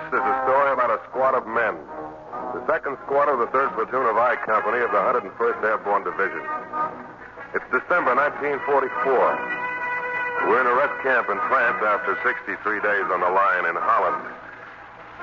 is a story about a squad of men. The 2nd Squad of the 3rd Platoon of I Company of the 101st Airborne Division. It's December 1944. We're in a rest camp in France after 63 days on the line in Holland.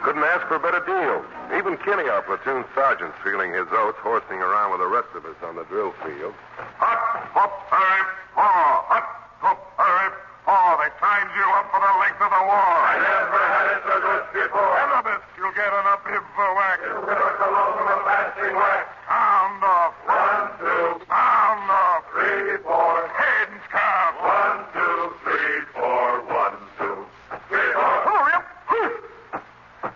Couldn't ask for a better deal. Even Kinney, our platoon sergeant, feeling his oats, horsing around with the rest of us on the drill field. Hut, hop, hurry, haw. Hut, hop, hurry, haw. They signed you up for the length of the war. I never had it so good before. And of this, you'll get an up-hip whack. You give us a load of a lasting whack. Sound off. 1, 2. Sound off. 3, 4. Cadence count. 1, 2, 3, 4. 1, 2, 3, 4. Hurry up.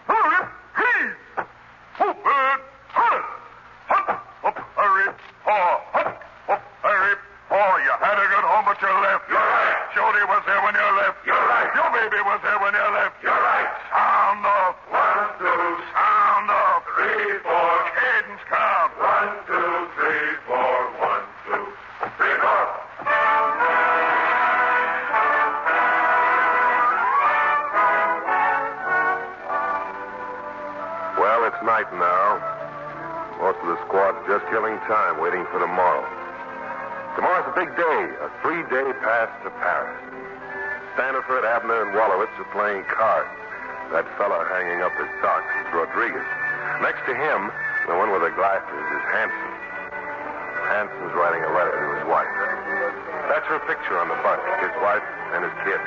Hurry up. Heave. Hoop it. Hut. Hut. Up, hurry. Haw. Hut. Up, hurry. Haw. You had to get home, but you left. You're right. Jody was there when you left. You're right. Your baby was there when you left. You're right. Sound off. 1, 2. Sound off. 3, 4. Cadence count. 1, 2, 3, 4. 1, 2, 3, 4. Well, it's night now. Most of the squad's just killing time, waiting for tomorrow. Tomorrow's a big day, a 3-day pass to Paris. Standiford, Abner, and Wallowitz are playing cards. That fellow hanging up his socks is Rodriguez. Next to him, the one with the glasses, is Hanson. Hanson's writing a letter to his wife. That's her picture on the bunch, his wife and his kid.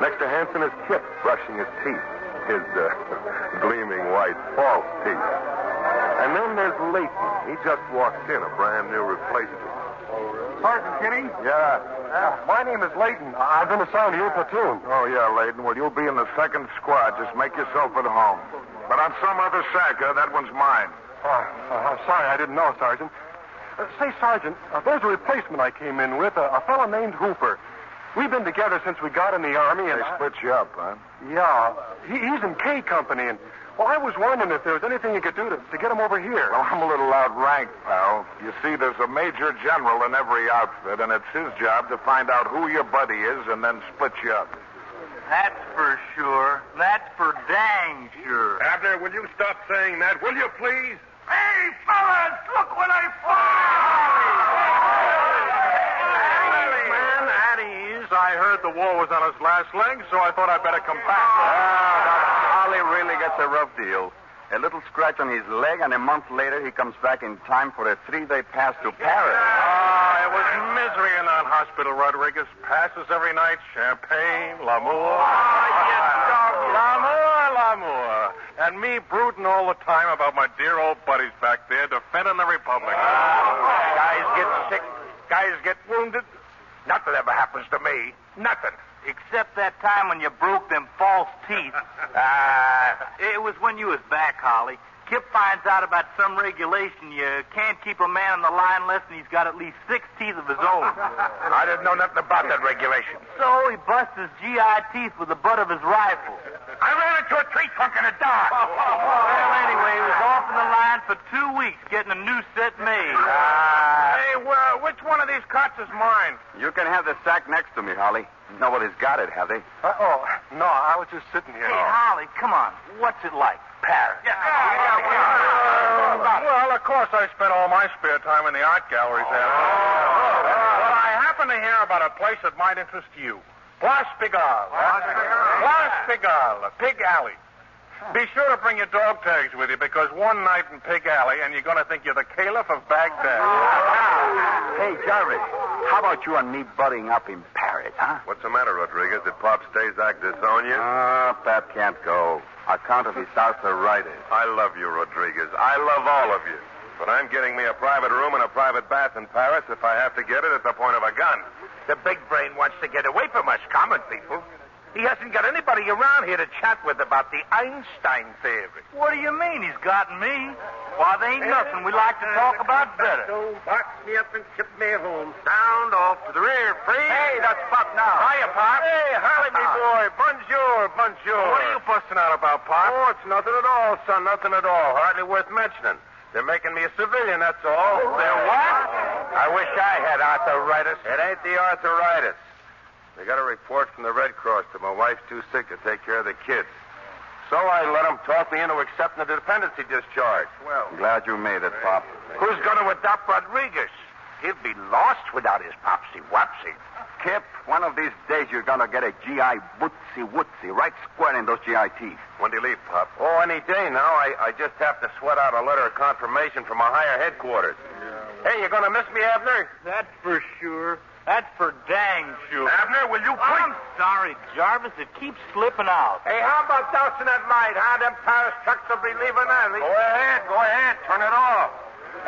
Next to Hanson is Kip, brushing his teeth. His gleaming white false teeth. And then there's Leighton. He just walked in, a brand new replacement. Sergeant Kinney? Yeah. My name is Leighton. I've been assigned to your platoon. Oh, yeah, Leighton. Well, you'll be in the 2nd Squad. Just make yourself at home. But on some other sacker, that one's mine. I'm sorry, I didn't know, Sergeant. Say, Sergeant, there's a replacement I came in with, a fellow named Hooper. We've been together since we got in the Army, and They split you up, huh? Yeah, he's in K Company, and well, I was wondering if there was anything you could do to get him over here. Well, I'm a little outranked, pal. You see, there's a major general in every outfit, and it's his job to find out who your buddy is and then split you up. That's for sure. That's for dang sure. Abner, will you stop saying that, will you, please? Hey, fellas, look what I found! Man, at ease. I heard the war was on his last leg, so I thought I'd better come back. Holly really gets a rough deal. A little scratch on his leg, and a month later he comes back in time for a 3-day pass to Paris. It was misery in that hospital, Rodriguez. Passes every night, champagne, l'amour. L'amour. And me brooding all the time about my dear old buddies back there defending the Republic. Guys get sick. Guys get wounded. Nothing ever happens to me. Nothing. Except that time when you broke them false teeth. It was when you was back, Holly. Kip finds out about some regulation. You can't keep a man on the line unless he's got at least 6 teeth of his own. I didn't know nothing about that regulation. So he busts his GI teeth with the butt of his rifle. I ran into a tree trunk in the dark. Well, anyway, he was off in the line for 2 weeks getting a new set made. Hey, which one of these cots is mine? You can have the sack next to me, Holly. Nobody's got it, have they? No, I was just sitting here. Hey, Holly, come on. What's it like? Paris. Well, of course I spent all my spare time in the art galleries there. But I happen to hear about a place that might interest you. Place Pigalle. Place Pigalle, Pig Alley. Be sure to bring your dog tags with you, because one night in Pig Alley, and you're going to think you're the Caliph of Baghdad. Hey, Garrick, how about you and me buddying up in Paris, huh? What's the matter, Rodriguez? Did Pop Stazak disown you? Pap can't go. Account of his arthritis. I love you, Rodriguez. I love all of you. But I'm getting me a private room and a private bath in Paris if I have to get it at the point of a gun. The big brain wants to get away from us common people. He hasn't got anybody around here to chat with about the Einstein theory. What do you mean? He's got me. Why, there ain't nothing we like to talk about better. So box me up and ship me home. Sound off to the rear, freeze. Hey, that's Pop now. Hiya, Pop. Hey, Holly, me boy. Bonjour, bonjour. What are you busting out about, Pop? Oh, it's nothing at all, son. Nothing at all. Hardly worth mentioning. They're making me a civilian, that's all. They're what? I wish I had arthritis. It ain't the arthritis. They got a report from the Red Cross that my wife's too sick to take care of the kids. So I let him talk me into accepting the dependency discharge. Well, glad you made it, Pop. Who's going to adopt Rodriguez? He'll be lost without his popsy-wopsy. Kip, one of these days you're going to get a GI bootsy-wootsy right square in those GI teeth. When do you leave, Pop? Oh, any day now. I just have to sweat out a letter of confirmation from my higher headquarters. Yeah. Hey, you going to miss me, Abner? That's for sure. That's for dang sure. Abner, will you please? I'm sorry, Jarvis. It keeps slipping out. Hey, how about dousing that light, huh? Them Paris trucks will be leaving early. Go ahead. Turn it off.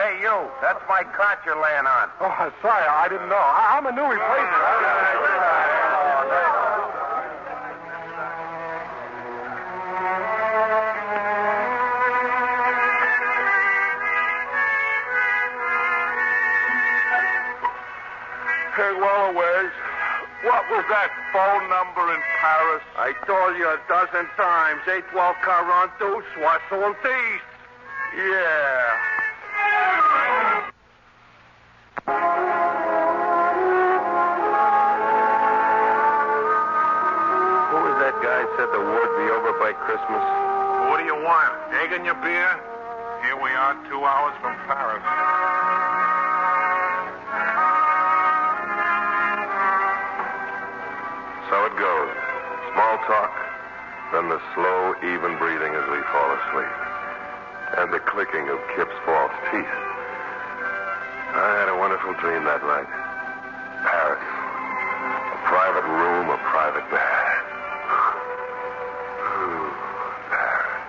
Hey, you. That's my cot you're laying on. Oh, sorry. I didn't know. I'm a new replacement. Hey, Wallowers, what was that phone number in Paris? I told you a dozen times. 812 42, 70. Yeah. Who was that guy said the war'd be over by Christmas? What do you want? Egg in your beer? Here we are, 2 hours from Paris. So it goes. Small talk, then the slow, even breathing as we fall asleep. And the clicking of Kip's false teeth. I had a wonderful dream that night. Paris. A private room, a private bed. Paris.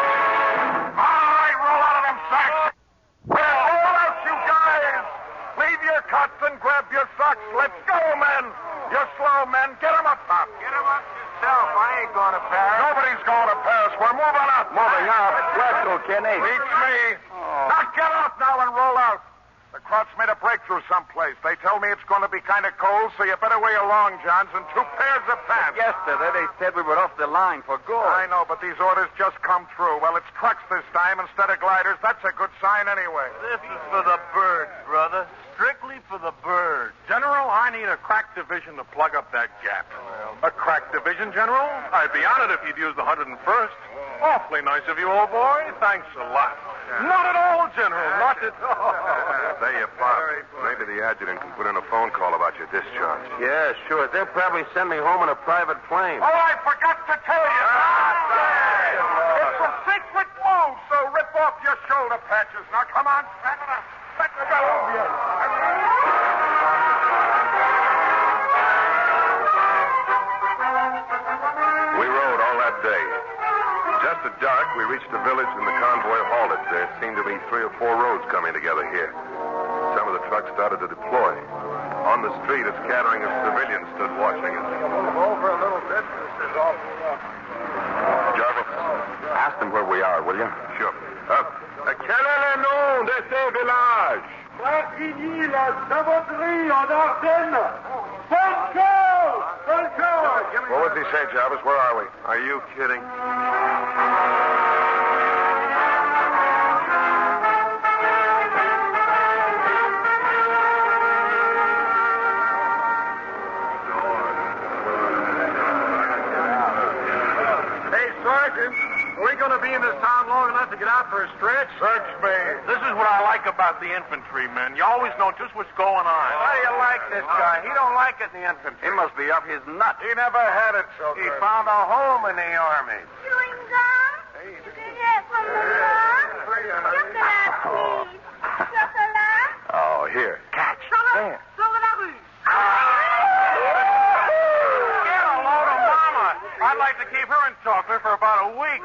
All right, roll out of them sacks. Well, roll out, you guys. Leave your cots and grab your socks. Let's go, men. You're slow, men. Get 'em up top. Get him up yourself. I ain't going to Paris. Nobody's going to Paris. We're moving up. Moving up. Where to, Kenny? Beats me. Now get off now and roll out. The crowd's made a breakthrough someplace. They tell me it's going to be kind of cold, so you better weigh your long johns and 2 pairs of pants. Yesterday they said we were off the line for good. I know, but these orders just come through. Well, it's trucks this time instead of gliders. That's a good sign anyway. This is for the birds, brother. Strictly for the birds. General, I need a crack division to plug up that gap. A crack division, General? I'd be honored if you'd use the 101st. Awfully nice of you, old boy. Thanks a lot. Not at all, General. Not at all. There you, Pop. Maybe the adjutant can put in a phone call about your discharge. Yeah, sure. They'll probably send me home in a private plane. Oh, I forgot to tell you. It's a secret move, so rip off your shoulder patches. Now, come on. Let me go over you. We rode all that day. Just at dark, we reached the village and the convoy halted. There seemed to be 3 or 4 roads coming together here. Some of the trucks started to deploy. On the street, a scattering of civilians stood watching us. Move over a little bit. This is awful rough. Jarvis, Ask them where we are, will you? sure. Quel est le nom de ces villages? Martigny, la Savonnerie, en Ardennes. Bonne chose! Bonne chose! What was he say, Jarvis? Where are we? Are you kidding? Hey, Sergeant, are we going to be in this town long enough to get out for a stretch? Search me. This is what I like about the infantry, men. You always know just what's going on. How do you like this guy? He don't like it in the infantry. He must be up his nut. He never had it so He good. found a home in the army. Chewing gum? Yes, from the gum? Chocolat, please. Chocolat? Oh, here. Catch. There. Sur la rue. Get a load of mama. I'd like to keep her in chocolate for about a week.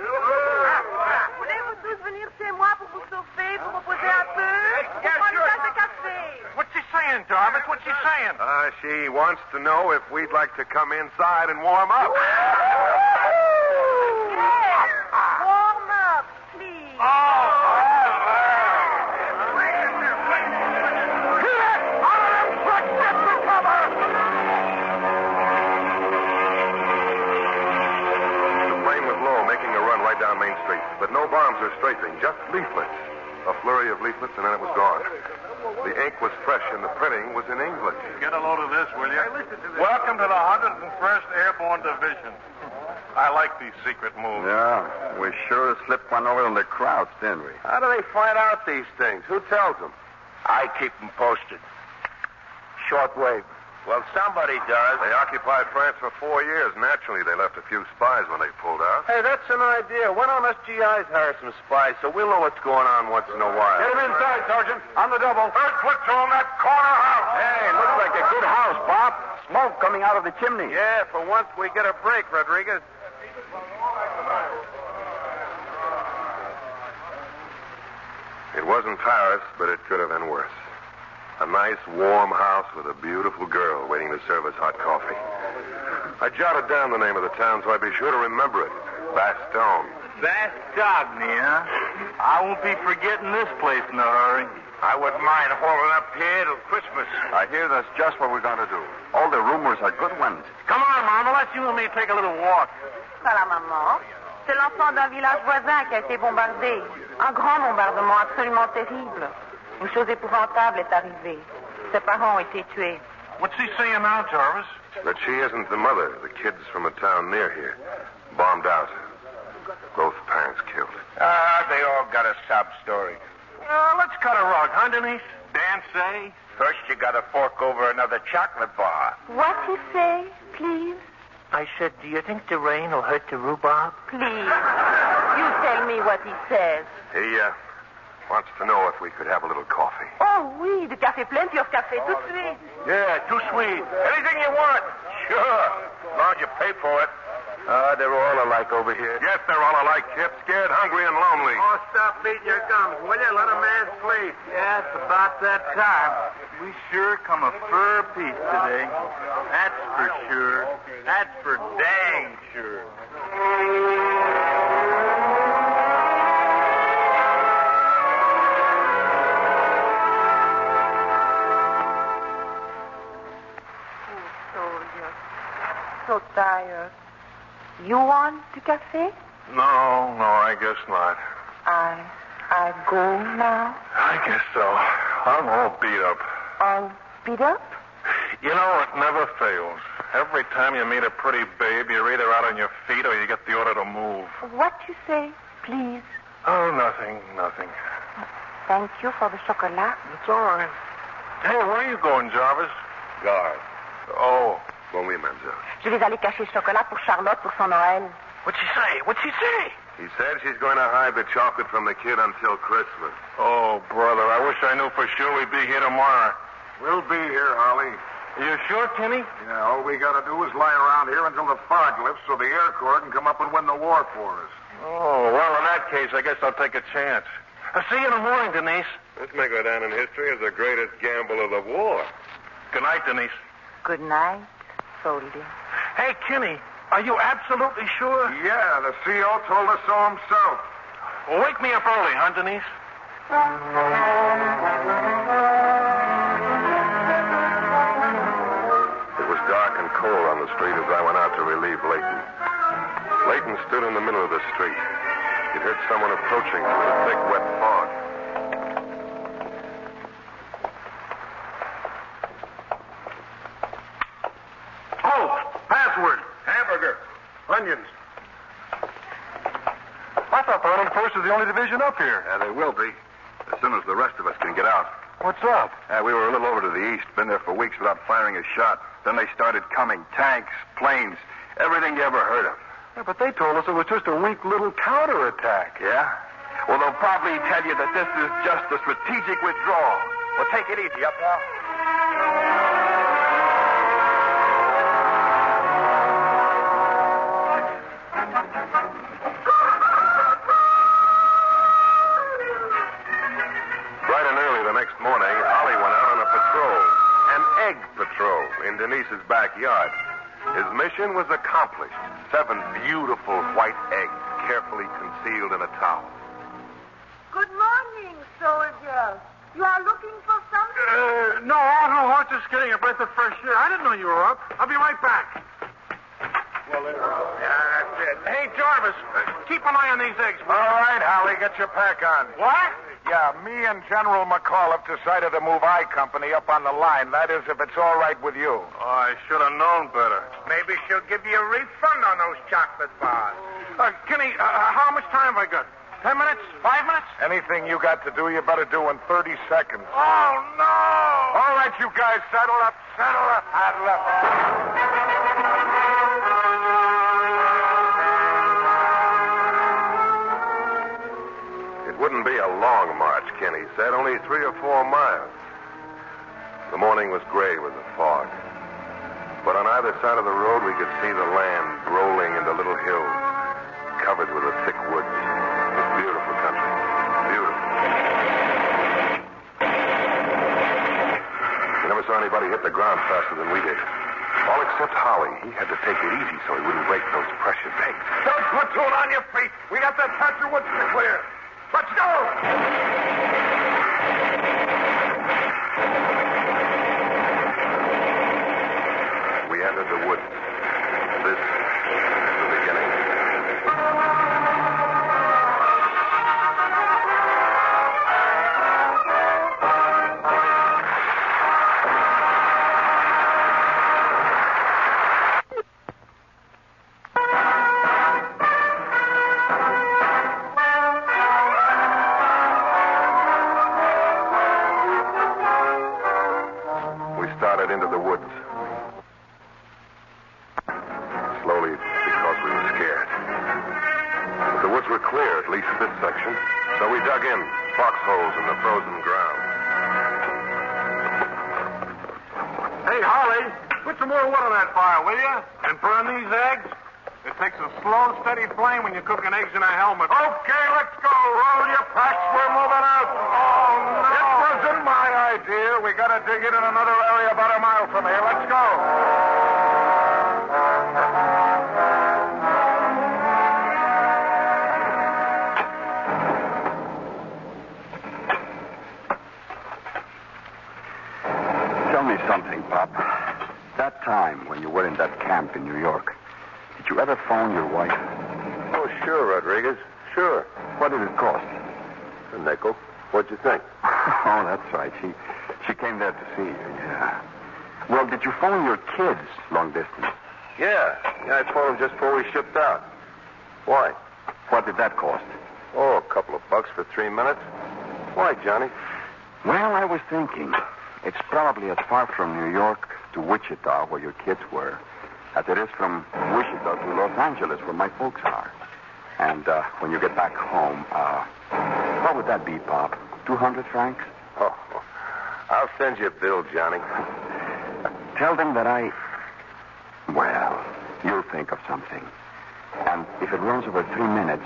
Voulez-vous tous venir chez moi pour vous chauffer, pour reposer un peu? Yeah, Pour prendre sure. une tasse de café. What's she saying, Jarvis? What's she saying? She wants to know if we'd like to come inside and warm up. Yes. Warm up, please. The plane was low, making a run right down Main Street. But no bombs or strafing, just leaflets. A flurry of leaflets, and then it was gone. The ink was fresh, and the printing was in English. Get a load of this, will you? Welcome to the 101st Airborne Division. I like these secret moves. Yeah, we sure slipped one over in the crowds, didn't we? How do they find out these things? Who tells them? I keep them posted. Shortwave. Well, somebody does. They occupied France for 4 years. Naturally, they left a few spies when they pulled out. Hey, that's an idea. Why don't us GIs hire some spies so we'll know what's going on once in a while? Get him inside, Sergeant. On the double. Third platoon, that corner house. Hey, looks like a good house, Bob. Smoke coming out of the chimney. Yeah, for once we get a break, Rodriguez. It wasn't Paris, but it could have been worse. A nice, warm house with a beautiful girl waiting to serve us hot coffee. I jotted down the name of the town so I'd be sure to remember it. Bastogne. Bastogne, huh? I won't be forgetting this place in a hurry. I wouldn't mind holding up here till Christmas. I hear that's just what we're going to do. All the rumors are good ones. Come on, Mama. Let's you and me take a little walk. Pas la maman. C'est l'enfant d'un village voisin qui a été bombardé. Un grand bombardement absolument terrible. Une chose épouvantable est arrivée. Ses parents ont été tués. What's he saying now, Jarvis? That she isn't the mother. The kid's from a town near here. Bombed out. Both parents killed. They all got a sob story. Let's cut a rug, huh, Denise? Dan say? First, you got to fork over another chocolate bar. What he say, please? I said, do you think the rain will hurt the rhubarb? Please. You tell me what he says. He, wants to know if we could have a little coffee. Oh, oui, du café plein, pur café, tout de suite. Yeah, too sweet. Anything you want. Sure. As long as you pay for it. They're all alike over here. Yes, they're all alike, Kip. Scared, hungry, and lonely. Oh, stop beating your gums, will you? Let a man sleep. Yeah, it's about that time. We sure come a fur piece today. That's for sure. That's for dang sure. So tired. You want the café? No, I guess not. I go now? I guess so. I'm all beat up. All beat up? You know, it never fails. Every time you meet a pretty babe, you're either out on your feet or you get the order to move. What you say, please? Oh, nothing. Thank you for the chocolat. It's all right. Hey, where are you going, Jarvis? Guard. Oh. Bon, oui, mademoiselle. Je vais aller cacher le chocolat pour Charlotte pour son Noël. What'd she say? He said she's going to hide the chocolate from the kid until Christmas. Oh, brother, I wish I knew for sure we'd be here tomorrow. We'll be here, Holly. You sure, Kenny? Yeah, all we got to do is lie around here until the fog lifts so the Air Corps can come up and win the war for us. Oh, well, in that case, I guess I'll take a chance. I'll see you in the morning, Denise. This may go down in history as the greatest gamble of the war. Good night, Denise. Good night, soldier. Hey, Kenny, are you absolutely sure? Yeah, the CO told us so himself. Well, wake me up early, huh, Denise? It was dark and cold on the street as I went out to relieve Leighton. Leighton stood in the middle of the street. He'd heard someone approaching through the thick, wet fog. Oh, password. Hamburger. Onions. I thought the Arnold Force was the only division up here. Yeah, they will be, as soon as the rest of us can get out. What's up? We were a little over to the east, been there for weeks without firing a shot. Then they started coming. Tanks, planes, everything you ever heard of. Yeah, but they told us it was just a weak little counterattack. Yeah? Well, they'll probably tell you that this is just a strategic withdrawal. Well, take it easy, up now. Next morning, Ollie went out on a patrol, an egg patrol in Denise's backyard. His mission was accomplished. 7 beautiful white eggs carefully concealed in a towel. Good morning, soldier. You are looking for something? No, I was just getting a breath of fresh air. I didn't know you were up. I'll be right back. Well, that's it. Hey, Jarvis, keep an eye on these eggs. All right, Holly, get your pack on. What? Yeah, me and General McAuliffe decided to move I Company up on the line. That is, if it's all right with you. Oh, I should have known better. Maybe she'll give you a refund on those chocolate bars. Kenny, how much time have I got? 10 minutes? 5 minutes? Anything you got to do, you better do in 30 seconds. Oh, no! All right, you guys, saddle up. Saddle up. It wouldn't be a long march, Kenny said, only 3 or 4 miles. The morning was gray with the fog. But on either side of the road, we could see the land rolling into little hills, covered with a thick woods. It's beautiful country. Beautiful. You never saw anybody hit the ground faster than we did. All except Holly. He had to take it easy so he wouldn't break those precious eggs. Don't platoon on your feet. We got that patch of woods to clear. Let's go! We entered the woods. This is the beginning. Into the woods. Slowly, because we were scared. But the woods were clear, at least this section. So we dug in, foxholes in the frozen ground. Hey, Holly, put some more wood on that fire, will you? And burn these eggs? It takes a slow, steady flame when you're cooking eggs in a helmet. Okay, let's go. Roll your packs. We're moving out. Oh, no. It wasn't my idea. We got to dig in another area about a mile from here. Let's go. Tell me something, Pop. That time when you were in that camp in New York, did you ever phone your wife? Oh, sure, Rodriguez. Sure. What did it cost? A nickel. What'd you think? Oh, that's right. She came there to see you, yeah. Well, did you phone your kids long distance? Yeah, I phoned them just before we shipped out. Why? What did that cost? Oh, a couple of bucks for 3 minutes. Why, Johnny? Well, I was thinking, it's probably as far from New York to Wichita, where your kids were, as it is from Wichita to Los Angeles, where my folks are. And when you get back home, what would that be, Pop? 200 francs? Oh, I'll send you a bill, Johnny. Tell them that well, you'll think of something. And if it runs over 3 minutes,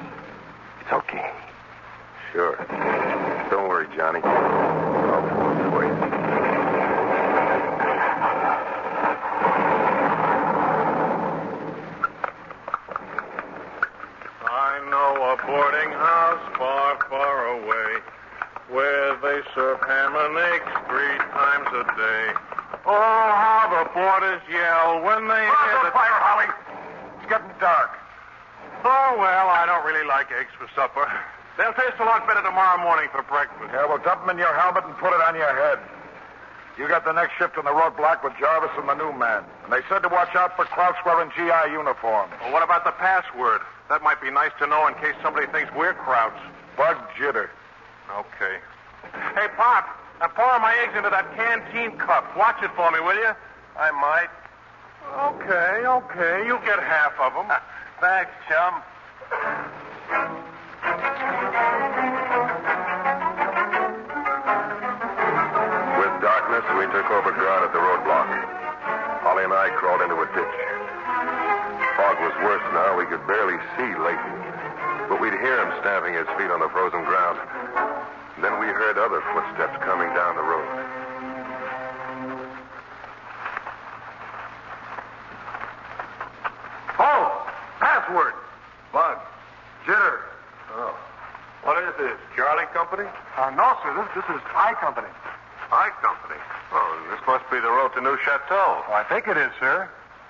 it's okay. Sure. Don't worry, Johnny. I'll pull it for you. A boarding house far, far away, where they serve ham and eggs 3 times a day. Oh, how the boarders yell when they hear the fire, Holly. It's getting dark. Oh, well, I don't really like eggs for supper. They'll taste a lot better tomorrow morning for breakfast. Yeah, well, dump them in your helmet and put it on your head. You got the next shift on the roadblock with Jarvis and the new man. And they said to watch out for Krauts wearing GI uniforms. Well, what about the password? That might be nice to know in case somebody thinks we're Krauts. Bug jitter. Okay. Hey, Pop, now pour my eggs into that canteen cup. Watch it for me, will you? I might. Okay. You get half of them. Thanks, chum. With darkness, we took over guard at the roadblock. Holly and I crawled into a ditch. Fog was worse now. We could barely see Leighton. But we'd hear him stamping his feet on the frozen ground. Then we heard other footsteps coming down the road. Oh, password. Bug. Jitter. Oh. What is this, Charlie Company? No, sir. This is I Company. I Company? Oh, this must be the road to New Chateau. I think it is, sir.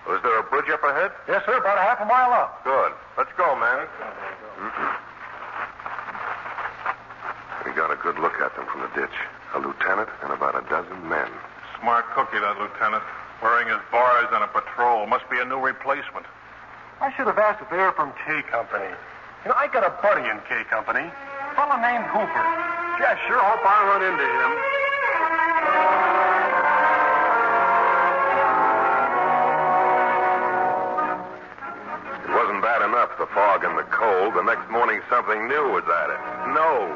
Was there a bridge up ahead? Yes, sir. About a half a mile up. Good. Let's go, man. We got a good look at them from the ditch. A lieutenant and about a dozen men. Smart cookie, that lieutenant. Wearing his bars on a patrol. Must be a new replacement. I should have asked if they were from K Company. You know, I got a buddy in K Company. A fellow named Hooper. Gee, I sure hope I run into him. It wasn't bad enough, the fog and the cold. The next morning, something new was at it. Snow.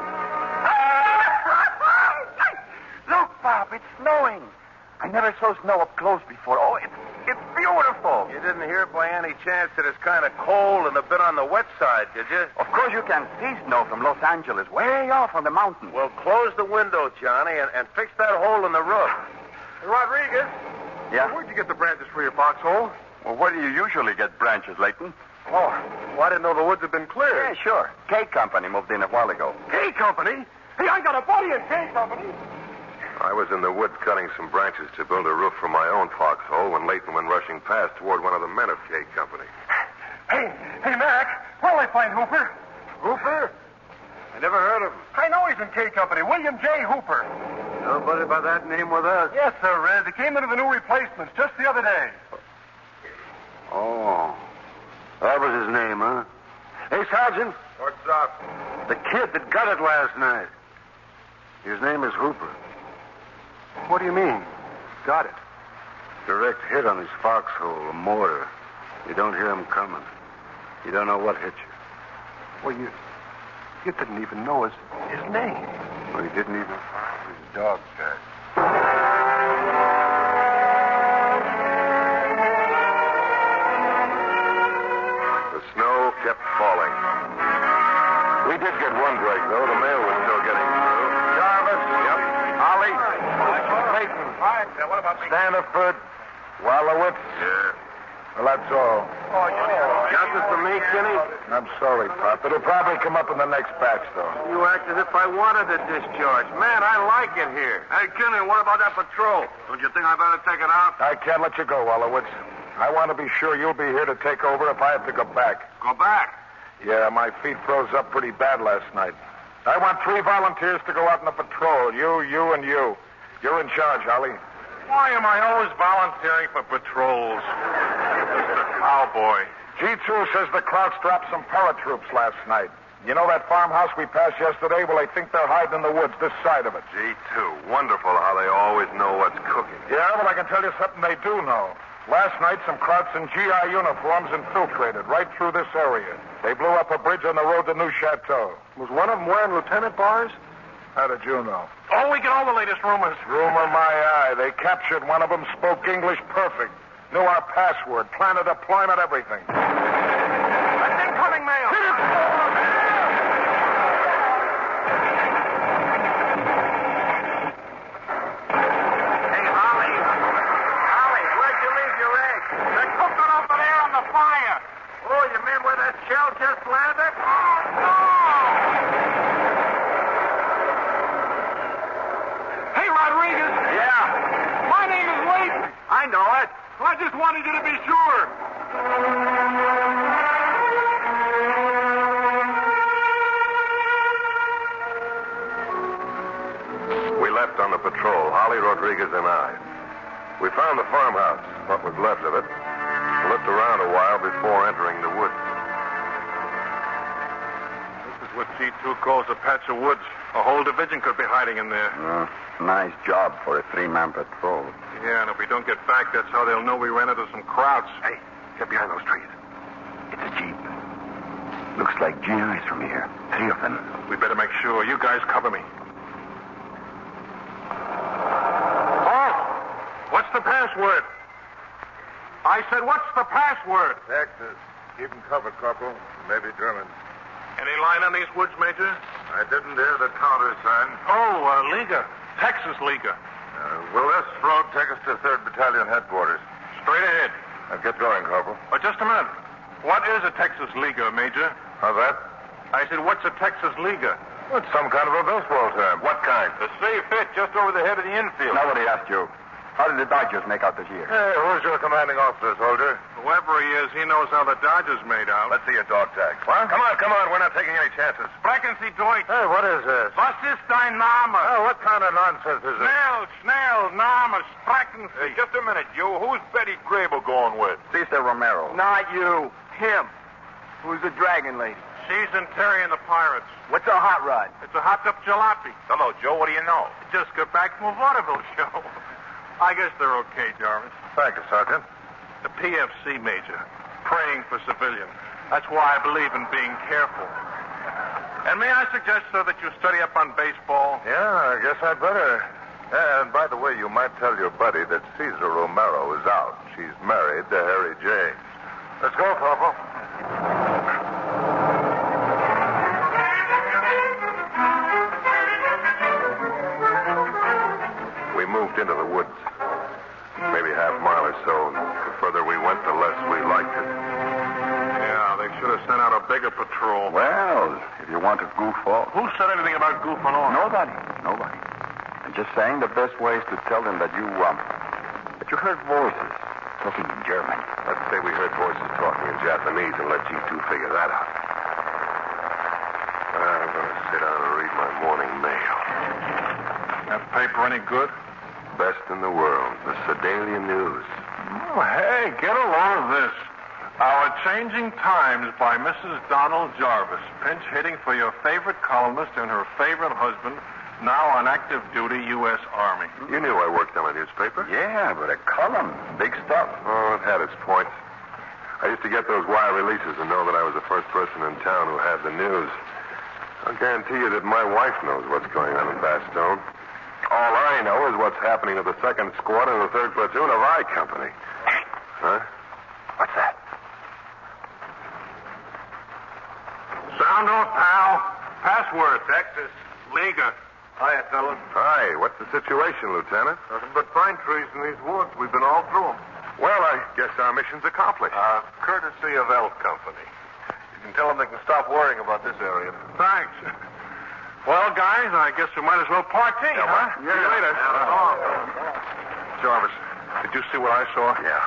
Look, Bob, it's snowing. I never saw snow up close before. Oh, it's beautiful. You didn't hear by any chance that it's kind of cold and a bit on the wet side, did you? Of course you can see snow from Los Angeles, way off on the mountain. Well, close the window, Johnny, and fix that hole in the roof. Hey, Rodriguez. Yeah? Where'd you get the branches for your foxhole? Well, where do you usually get branches, Leighton? Oh, well, I didn't know the woods had been cleared. Yeah, sure. K Company moved in a while ago. K Company? Hey, I got a buddy in K Company. I was in the woods cutting some branches to build a roof for my own foxhole when Leighton went rushing past toward one of the men of K Company. Hey, Mac, where'll I find Hooper? Hooper? I never heard of him. I know he's in K Company. William J. Hooper. Nobody by that name with us. Yes, sir, Red. They came into the new replacements just the other day. Oh. That was his name, huh? Hey, Sergeant. What's up? The kid that got it last night. His name is Hooper. What do you mean? Got it. Direct hit on his foxhole, a mortar. You don't hear him coming. You don't know what hit you. Well, you didn't even know his name. Well, he didn't even find his dog tag. The snow kept falling. We did get one break, though. The mail was still getting through. Jarvis. Yep. Ollie. Clayton. Hi. Yeah, what about me? Staniford. Wallowitz. Yeah. Well, that's all. Justice for me, Kinney? I'm sorry, Pop. It'll probably come up in the next batch, though. You act as if I wanted a discharge. Man, I like it here. Hey, Kinney, what about that patrol? Don't you think I better take it out? I can't let you go, Wallowitz. I want to be sure you'll be here to take over if I have to go back. Go back. Yeah, my feet froze up pretty bad last night. I want 3 volunteers to go out on the patrol. You, and you. You're in charge, Holly. Why am I always volunteering for patrols? Mr. Cowboy. G2 says the Krauts dropped some paratroops last night. You know that farmhouse we passed yesterday? Well, they think they're hiding in the woods this side of it. G2. Wonderful how they always know what's cooking. Yeah, well, I can tell you something they do know. Last night, some Krauts in GI uniforms infiltrated right through this area. They blew up a bridge on the road to New Chateau. Was one of them wearing lieutenant bars? How did you know? Oh, we get all the latest rumors. Rumor my eye. They captured one of them, spoke English perfect. Knew our password, plan of deployment, everything. That's incoming mail. Hey, Holly. Holly, where'd you leave your eggs? They're cooking over there on the fire. Oh, you mean where that shell just landed? Oh, no! Hey, Rodriguez. Yeah. My name is Leighton. I know it. I just wanted you to be sure. We left on the patrol, Holly, Rodriguez, and I. We found the farmhouse, what was left of it, and looked around a while before entering the woods. This is what G2 calls a patch of woods. A whole division could be hiding in there. Nice job for a 3-man patrol. Yeah, and if we don't get back, that's how they'll know we ran into some Krauts. Hey, get behind those trees. It's a jeep. Looks like GIs from here. 3 of them. We better make sure. You guys cover me. What's the password? I said, what's the password? Texas. Keep them covered, Corporal. Maybe German. Any line on these woods, Major? I didn't hear the countersign. Oh, Liga. Texas Liga. Will this road take us to 3rd Battalion headquarters? Straight ahead. Now get going, Corporal. Oh, just a minute. What is a Texas Liga, Major? How's that? I said, what's a Texas Liga? Well, it's some kind of a baseball term. What kind? The safe hit just over the head of the infield. Nobody asked you. How did the Dodgers make out this year? Hey, who's your commanding officer, soldier? Whoever he is, he knows how the Dodgers made out. Let's see your dog tag. What? Come on. We're not taking any chances. Sprechen Sie Deutsch. Hey, what is this? Was ist dein Name? Oh, what kind of nonsense is this? Schnell, Name, sprechen Sie. Just a minute, you. Who's Betty Gable going with? Cecil Romero. Not you. Him. Who's the dragon lady? She's in Terry and the Pirates. What's a hot rod? It's a hot-up jalopy. Hello, Joe. What do you know? Just got back from a vaudeville show. I guess they're okay, Jarvis. Thank you, Sergeant. The PFC major, praying for civilians. That's why I believe in being careful. And may I suggest, sir, that you study up on baseball? Yeah, I guess I'd better. And by the way, you might tell your buddy that Cesar Romero is out. She's married to Harry James. Let's go, Corporal. We moved into the woods. Maybe half mile or so. And the further we went, the less we liked it. Yeah, they should have sent out a bigger patrol. Well, if you want to goof off. Who said anything about goofing off? Nobody. I'm just saying the best way is to tell them that you heard voices talking in German. Let's say we heard voices talking in Japanese and let you two figure that out. I'm going to sit down and read my morning mail. That paper any good? Best in the world, the Sedalia News. Oh, hey, get a load of this. Our Changing Times by Mrs. Donald Jarvis, pinch hitting for your favorite columnist and her favorite husband, now on active duty U.S. Army. You knew I worked on a newspaper. Yeah, but a column. Big stuff. Oh, it had its points. I used to get those wire releases and know that I was the first person in town who had the news. I'll guarantee you that my wife knows what's going on in Bastogne. All I know is what's happening to the 2nd Squad and the 3rd Platoon of I Company. Huh? What's that? Sound off, pal. Password, Texas. Liga. Hiya, fellas. Hi, what's the situation, Lieutenant? Nothing but pine trees in these woods. We've been all through them. Well, I guess our mission's accomplished. Courtesy of Elf Company. You can tell them they can stop worrying about this area. Thanks. Well, guys, I guess we might as well partay, huh? See you later. Jarvis, did you see what I saw? Yeah.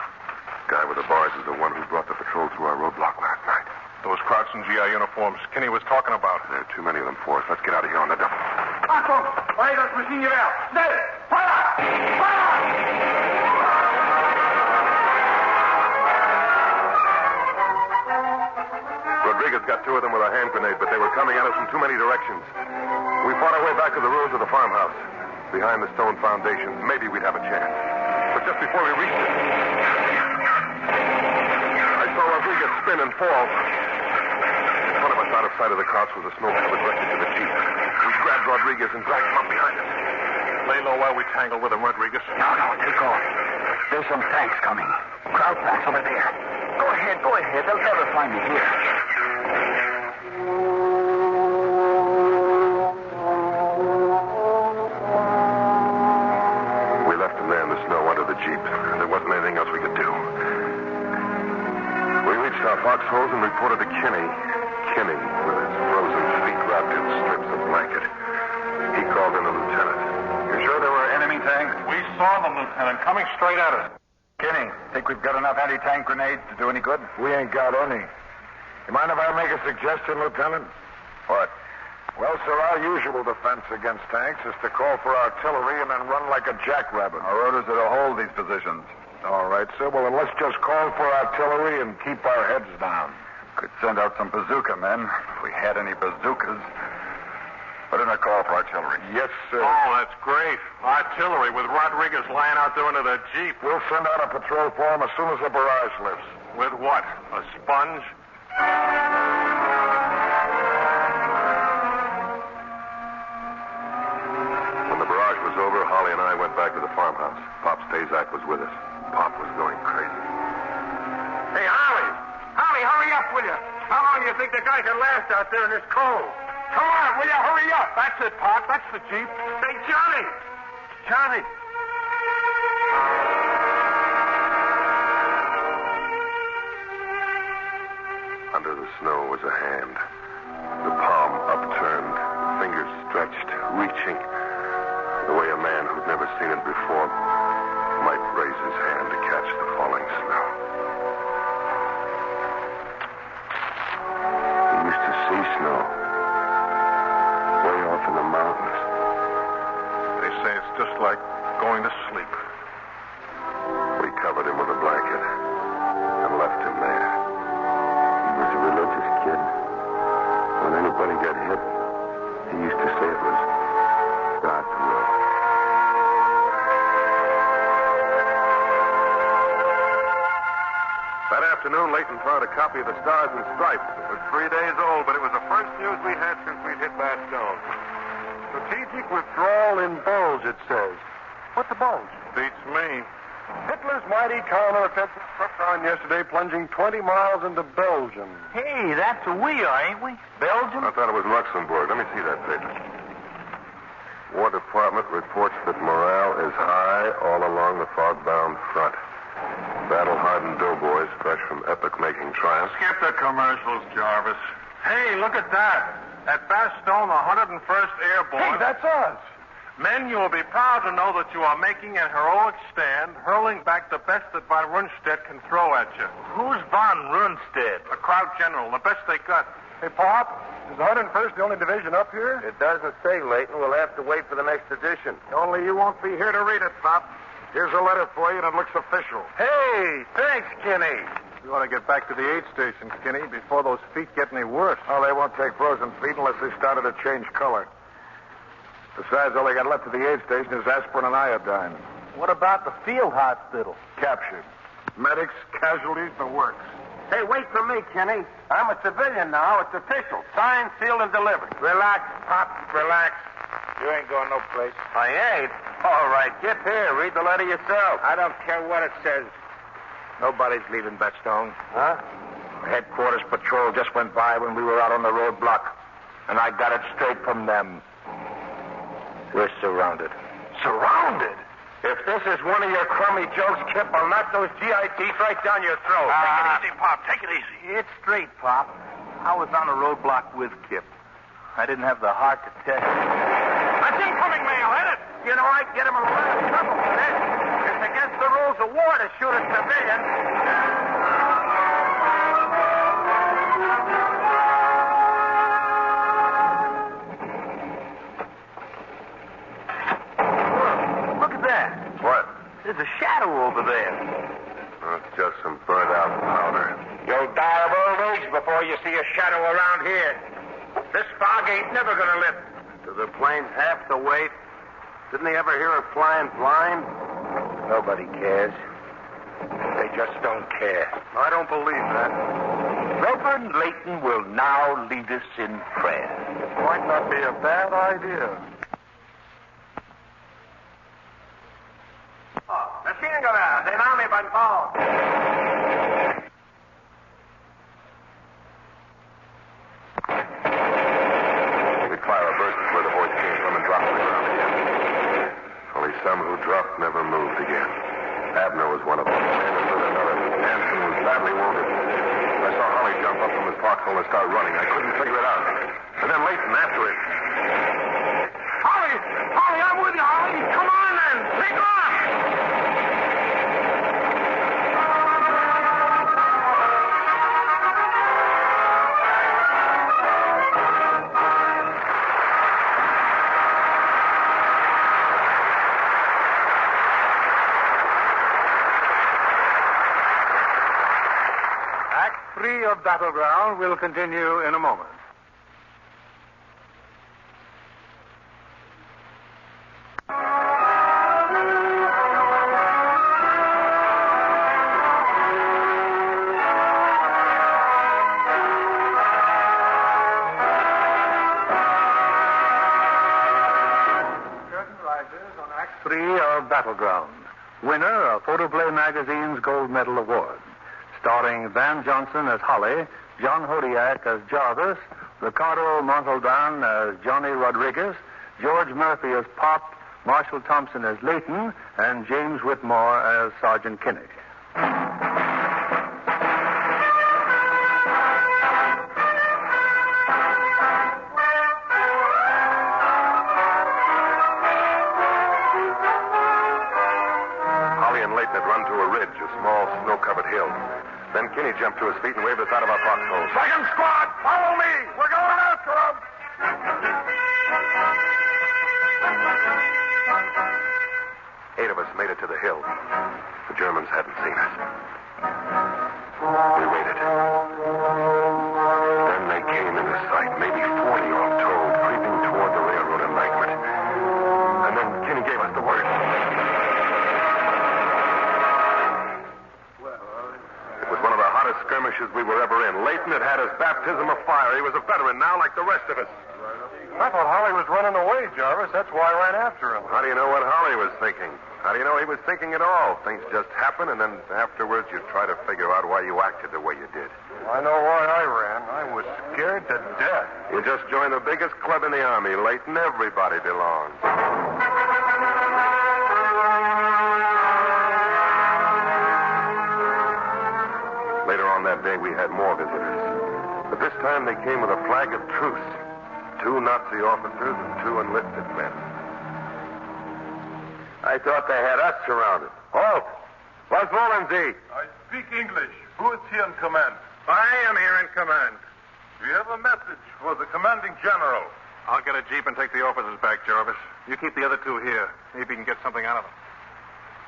Guy with the bars is the one who brought the patrol through our roadblock last night. Those Krauts in GI uniforms Kinney was talking about. There are too many of them for us. Let's get out of here on the double. Paco, vaya das machine out. Schnell! Fire! Rodriguez got 2 of them with a hand grenade, but they were coming at us from too many directions. We fought our way back to the ruins of the farmhouse. Behind the stone foundation, maybe we'd have a chance. But just before we reached it, I saw Rodriguez spin and fall. In front of us, out of sight of the Krauts, was a snow-covered wreckage of a jeep. We grabbed Rodriguez and dragged him up behind us. Lay low while we tangle with him, Rodriguez. No, take off. There's some tanks coming. Crowd tanks over there. Go ahead. They'll never find me here. We left him there in the snow under the jeep. There wasn't anything else we could do. We reached our foxholes and reported to Kinney. Kinney, with his frozen feet wrapped in strips of blanket. He called in the lieutenant. You sure there were enemy tanks? We saw them, Lieutenant, coming straight at us. Kinney, think we've got enough anti-tank grenades to do any good? We ain't got any. You mind if I make a suggestion, Lieutenant? What? Well, sir, our usual defense against tanks is to call for artillery and then run like a jackrabbit. Our orders are to hold these positions. All right, sir. Well, then let's just call for artillery and keep our heads down. Could send out some bazooka men if we had any bazookas. Put in a call for artillery. Yes, sir. Oh, that's great. Artillery with Rodriguez lying out there under the jeep. We'll send out a patrol for him as soon as the barrage lifts. With what? A sponge? When the barrage was over, Holly and I went back to the farmhouse. Pop Stazak was with us. Pop was going crazy. Hey, Holly! Holly, hurry up, will you? How long do you think the guy can last out there in this cold? Come on, will you? Hurry up! That's it, Pop. That's the jeep. Hey, Johnny! Johnny! Under the snow was a hand. The palm upturned, fingers stretched, reaching. The way a man who'd never seen it before afternoon, Leighton found a copy of the Stars and Stripes. It was 3 days old, but it was the first news we had since we'd hit Battleground. Strategic withdrawal in Boles, it says. What's a Boles? Beats me. Hitler's mighty counteroffensive swept on yesterday, plunging 20 miles into Belgium. Hey, that's where we are, ain't we? Belgium? I thought it was Luxembourg. Let me see that paper. War Department reports that morale is high all along the fog-bound front. Battle-hardened doughboys fresh from epoch-making triumphs. Skip the commercials, Jarvis. Hey, look at that. At Bastogne, the 101st Airborne. Hey, that's us. Men, you will be proud to know that you are making an heroic stand, hurling back the best that von Rundstedt can throw at you. Who's von Rundstedt? A Kraut general, the best they got. Hey, Pop, is the 101st the only division up here? It doesn't say, Leighton. We'll have to wait for the next edition. Only you won't be here to read it, Pop. Here's a letter for you, and it looks official. Hey, thanks, Kenny. You want to get back to the aid station, Skinny, before those feet get any worse. Oh, they won't take frozen feet unless they started to change color. Besides, all they got left at the aid station is aspirin and iodine. What about the field hospital? Captured. Medics, casualties, the works. Hey, wait for me, Kenny. I'm a civilian now. It's official. Signed, sealed, and delivered. Relax, Pop. Relax. You ain't going no place. I ain't? All right, get here. Read the letter yourself. I don't care what it says. Nobody's leaving Bastogne. Huh? Headquarters patrol just went by when we were out on the roadblock, and I got it straight from them. We're surrounded. Surrounded? If this is one of your crummy jokes, Kip, I'll knock those GI teeth right down your throat. Take it easy, Pop. Take it easy. It's straight, Pop. I was on a roadblock with Kip. I didn't have the heart to tell you. That's incoming mail, ain't it? You know, I'd get him in a lot of trouble for this. It's against the rules of war to shoot a civilian. Look at that. What? There's a shadow over there. Oh, it's just some burnt-out powder. You'll die of old age before you see a shadow around here. This fog ain't never gonna lift. Do the planes have to wait? Didn't they ever hear of flying blind? Nobody cares. They just don't care. I don't believe that. Reverend Leighton will now lead us in prayer. It might not be a bad idea. Maschinengewehr, den Army beim Bau. Some who dropped never moved again. Abner was one of them. Anderson another. Hanson was badly wounded. I saw Holly jump up from his foxhole and start running. I couldn't figure it out. And then Leighton after it. Holly! Holly, I'm with you, Holly! Come on, then! Take off! Of Battleground will continue in a moment. Curtain rises on Act 3 of Battleground. Winner of Photoplay Magazine's Gold Medal Award. Starring Van Johnson as Holly, John Hodiak as Jarvis, Ricardo Montalban as Johnny Rodriguez, George Murphy as Pop, Marshall Thompson as Leighton, and James Whitmore as Sergeant Kinney. Holly and Leighton had run to a ridge, a small snow-covered hill. Then Kinney jumped to his feet and waved us out of our foxhole. Second squad, follow me! We're going after them! 8 of us made it to the hill. The Germans hadn't seen us. We waited. Then they came into sight, maybe 40 all told, creeping toward the railroad embankment. And then Kinney gave us the word. It was one of the hottest skirmishes we were ever in. Leighton had had his baptism of fire. He was a veteran now like the rest of us. I thought Holly was running away, Jarvis. That's why I ran after him. How do you know what Holly was thinking? How do you know he was thinking at all? Things just happen, and then afterwards you try to figure out why you acted the way you did. I know why I ran. I was scared to death. You just joined the biggest club in the Army, Leighton. Everybody belongs. Later on that day, we had more visitors. But this time they came with a flag of truce. 2 Nazi officers and 2 enlisted men. I thought they had us surrounded. Halt! Was wollen Sie? I speak English. Who is here in command? I am here in command. We have a message for the commanding general. I'll get a jeep and take the officers back, Jarvis. You keep the other 2 here. Maybe you can get something out of them.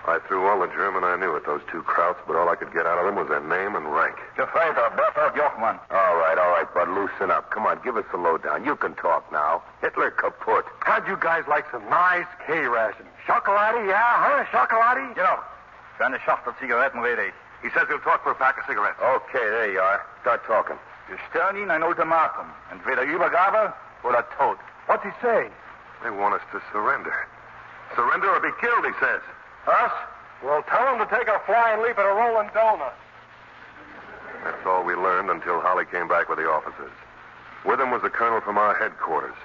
I threw all the German I knew at those 2 Krauts, but all I could get out of them was their name and rank. Gefreiter, Berthold Jochmann. All right, bud. Loosen up. Come on, give us the lowdown. You can talk now. Hitler kaput. How'd you guys like some nice K-ration? Chocolate, yeah, huh? Chocolate? You know, für eine Schachtel Zigaretten rede ich. He says he'll talk for a pack of cigarettes. Okay, there you are. Start talking. Wir stellen Ihnen ein Ultimatum. Entweder Übergabe oder Tod. What's he say? They want us to surrender. Surrender or be killed, he says. Us? Well, tell him to take a flying leap at a rolling donut. That's all we learned until Holly came back with the officers. With him was the colonel from our headquarters.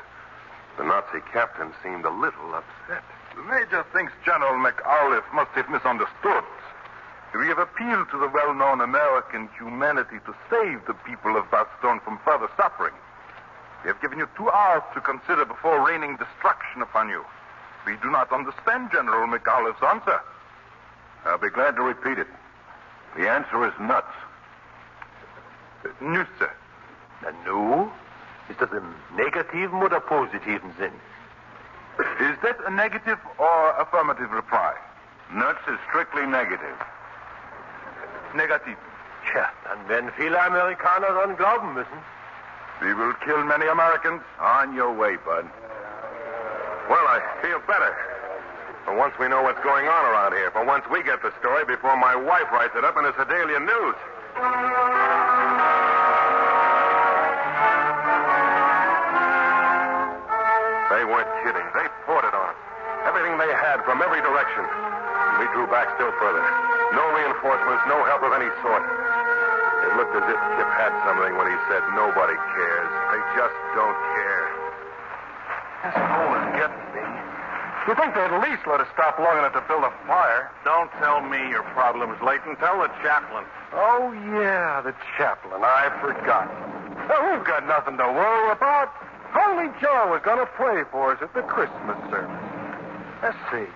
The Nazi captain seemed a little upset. The major thinks General McAuliffe must have misunderstood. We have appealed to the well-known American humanity to save the people of Bastogne from further suffering. We have given you 2 hours to consider before raining destruction upon you. We do not understand General McAuliffe's answer. I'll be glad to repeat it. The answer is nuts. Nüsse. Nu? Ist das im negativen oder positiven Sinn? Is that a negative or affirmative reply? Nuts is strictly negative. Negativ. Tja, dann werden viele Amerikaner daran glauben müssen. We will kill many Americans. On your way, bud. Well, I feel better. For once we know what's going on around here. For once we get the story before my wife writes it up in the Sedalia News. They weren't kidding. They poured it on us. Everything they had from every direction. And we drew back still further. No reinforcements, no help of any sort. It looked as if Kip had something when he said nobody cares. They just don't care. This hole is getting me. You think they'd at least let us stop long enough to build a fire? Don't tell me your problems, Leighton. Tell the chaplain. Oh, yeah, the chaplain. I forgot. We've got nothing to worry about. Only Joe was going to pray for us at the Christmas service. Let's see.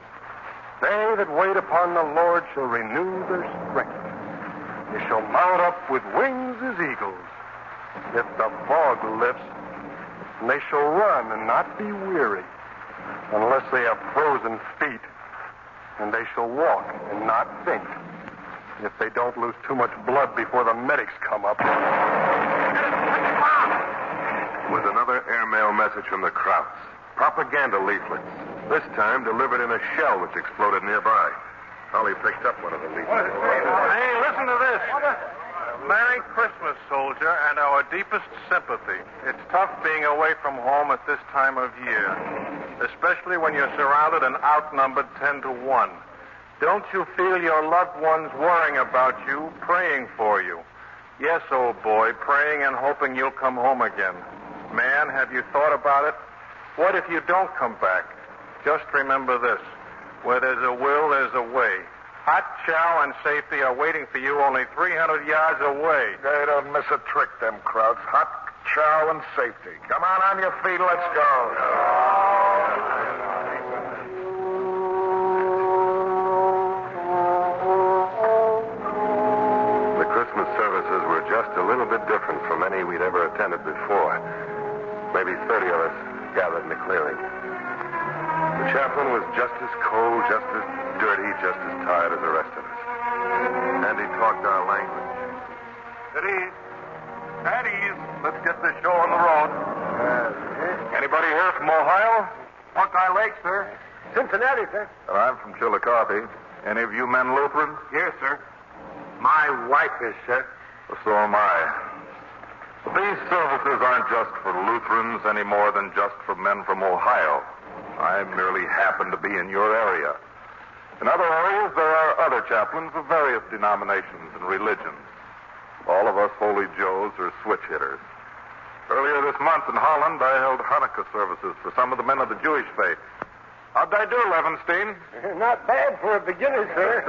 They that wait upon the Lord shall renew their strength. They shall mount up with wings as eagles. If the fog lifts, they shall run and not be weary, unless they have frozen feet. And they shall walk and not faint, if they don't lose too much blood before the medics come up. Was another airmail message from the Krauts. Propaganda leaflets. This time delivered in a shell which exploded nearby. Holly picked up one of the leaflets. Hey, listen to this. Merry Christmas, soldier, and our deepest sympathy. It's tough being away from home at this time of year, especially when you're surrounded and outnumbered 10 to 1. Don't you feel your loved ones worrying about you, praying for you? Yes, old boy, praying and hoping you'll come home again. Man, have you thought about it? What if you don't come back? Just remember this. Where there's a will, there's a way. Hot chow and safety are waiting for you only 300 yards away. They don't miss a trick, them Krauts. Hot chow and safety. Come on your feet, let's go. The Christmas services were just a little bit different from any we'd ever attended before. Maybe 30 of us gathered in the clearing. The chaplain was just as cold, just as dirty, just as tired as the rest of us. And he talked our language. At ease. At ease. Let's get this show on the road. Anybody here from Ohio? Buckeye Lake, sir. Cincinnati, sir. I'm from Chillicothe. Any of you men Lutheran? Yes, sir. My wife is, sir. So am I. But these services aren't just for Lutherans any more than just for men from Ohio. I merely happen to be in your area. In other areas, there are other chaplains of various denominations and religions. All of us Holy Joes are switch hitters. Earlier this month in Holland, I held Hanukkah services for some of the men of the Jewish faith. How'd I do, Levenstein? Not bad for a beginner, sir.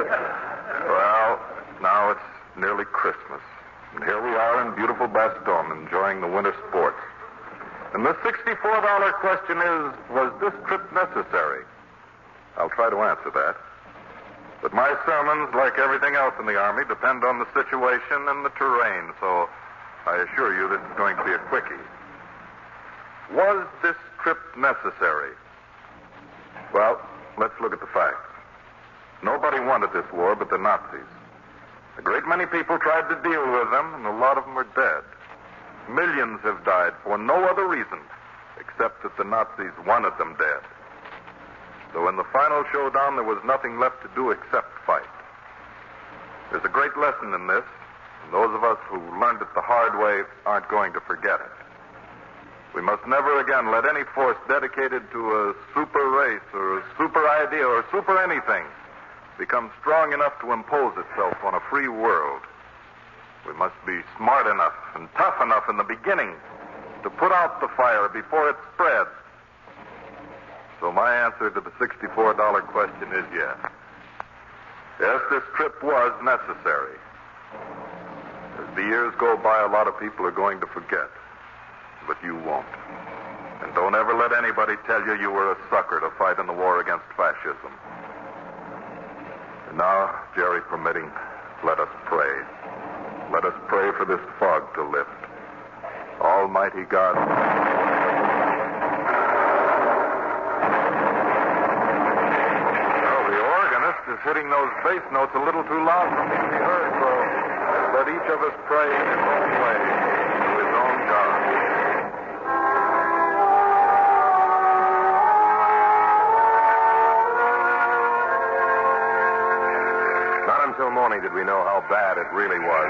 Well, now it's nearly Christmas. And here we are in beautiful Bastogne enjoying the winter sports. And the $64 question is, was this trip necessary? I'll try to answer that. But my sermons, like everything else in the Army, depend on the situation and the terrain, so I assure you this is going to be a quickie. Was this trip necessary? Well, let's look at the facts. Nobody wanted this war but the Nazis. A great many people tried to deal with them, and a lot of them are dead. Millions have died for no other reason except that the Nazis wanted them dead. So in the final showdown, there was nothing left to do except fight. There's a great lesson in this, and those of us who learned it the hard way aren't going to forget it. We must never again let any force dedicated to a super race or a super idea or super anything become strong enough to impose itself on a free world. We must be smart enough and tough enough in the beginning to put out the fire before it spreads. So my answer to the $64 question is yes. Yes, this trip was necessary. As the years go by, a lot of people are going to forget. But you won't. And don't ever let anybody tell you you were a sucker to fight in the war against fascism. And now, Jerry permitting, let us pray. Let us pray for this fog to lift. Almighty God. Well, the organist is hitting those bass notes a little too loud for me to be heard, so let each of us pray in his own way to his own God. Until morning did we know how bad it really was.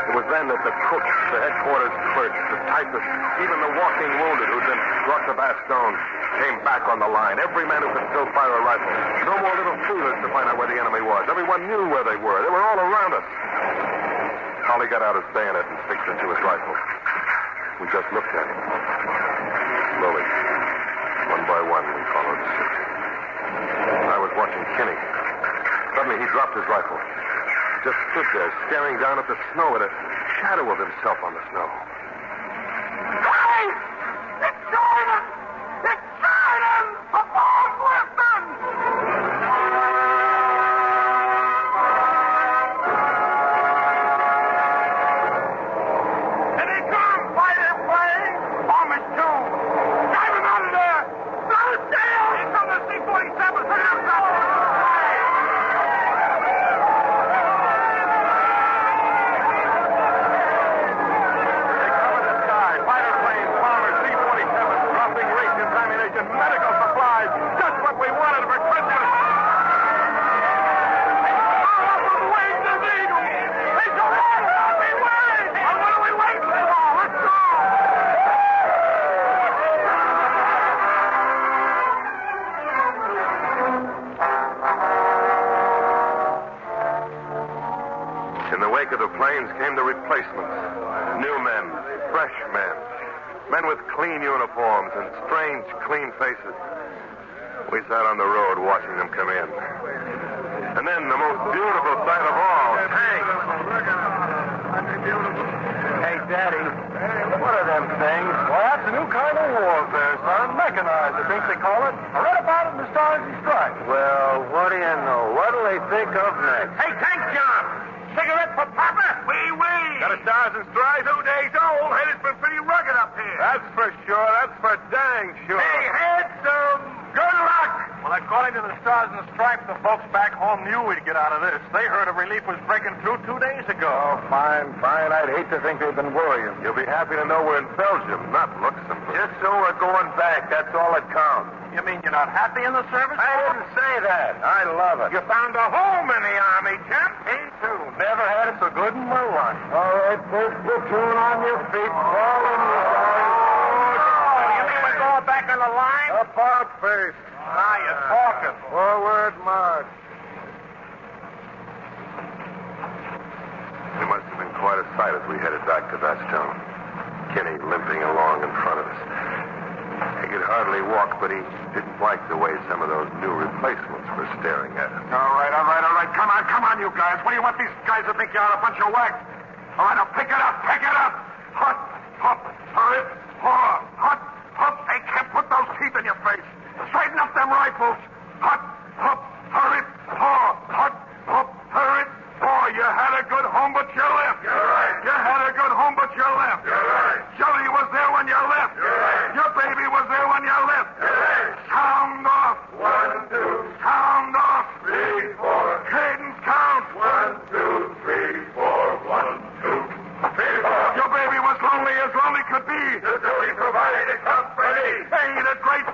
It was then that the cooks, the headquarters clerks, the typists, even the walking wounded who'd been brought to Bastogne came back on the line. Every man who could still fire a rifle. No more little feelers to find out where the enemy was. Everyone knew where they were. They were all around us. Holly got out his bayonet and fixed it to his rifle. We just looked at him. Slowly, one by one, we followed suit. I was watching Kinney. Suddenly, he dropped his rifle. Just stood there, staring down at the snow, at a shadow of himself on the snow. Hey! It's Jordan! It's Jordan! A bomb's lifting! And he comes! Fighter plane! Bomb is two! Dive him out of there! Blow it down! He's from the C-47! Put him down! Medical supplies, just what we wanted for Christmas. All up with wings and eagles. It's a long happy way. And what are we waiting for? Let's go. In the wake of the planes came the replacements. New men, fresh men. Men with clean uniforms and strange, clean faces. We sat on the road watching them come in. And then the most beautiful sight of all, tanks. Hey, Daddy, what are them things? Well, that's a new kind of warfare, son. Mechanized, I think they call it. I read about it in the Stars and Stripes. Well, what do you know? What'll they think of next? Hey, Tank John. Cigarette for Papa? Wee-wee. Got a Stars and Stripes? 2 days old, and it's been pretty rugged up here. That's for sure. That's for dang sure. Hey, handsome. Good luck. Well, of According to the Stars and the Stripes, the folks back home knew we'd get out of this. They heard a relief was breaking through 2 days ago. Oh, fine. I'd hate to think they've been worrying. You'll be happy to know we're in Belgium, not Luxembourg. Just so we're going back. That's all that counts. You mean you're not happy in the service? I didn't say that. I love it. You found a home in the Army, Jim. Me too. Never had it so good in my life. All right, first platoon on your feet. Fall in, you guys. Oh, you mean we're going back on the line? About face. Now you're talking. Forward march. It must have been quite a sight as we headed back to Bastogne. Kenny limping along in front of us. He could hardly walk, but he didn't like the way some of those new replacements were staring at us. All right. Come on, you guys. What do you want these guys to think you are, a bunch of wags? All right, now pick it up. Hut, hop, hurry, haw, hut, hop. Hey, can't put those teeth in your face. Straighten up them rifles. Hut, hop, hurry, haw, hut, hop, hurry, haw. You had a good home, but you left. You're right. You had a good home, but you left. You're right. Jody was there when you left. You're right. Your baby was there when you left. You're right. Sound off. 1, 2, Sound off. 3, 4. Cadence count. 1, 2, 3, 4. 1, 2, 3, 4. Your baby was lonely as lonely could be. So he provided a company. Ain't it great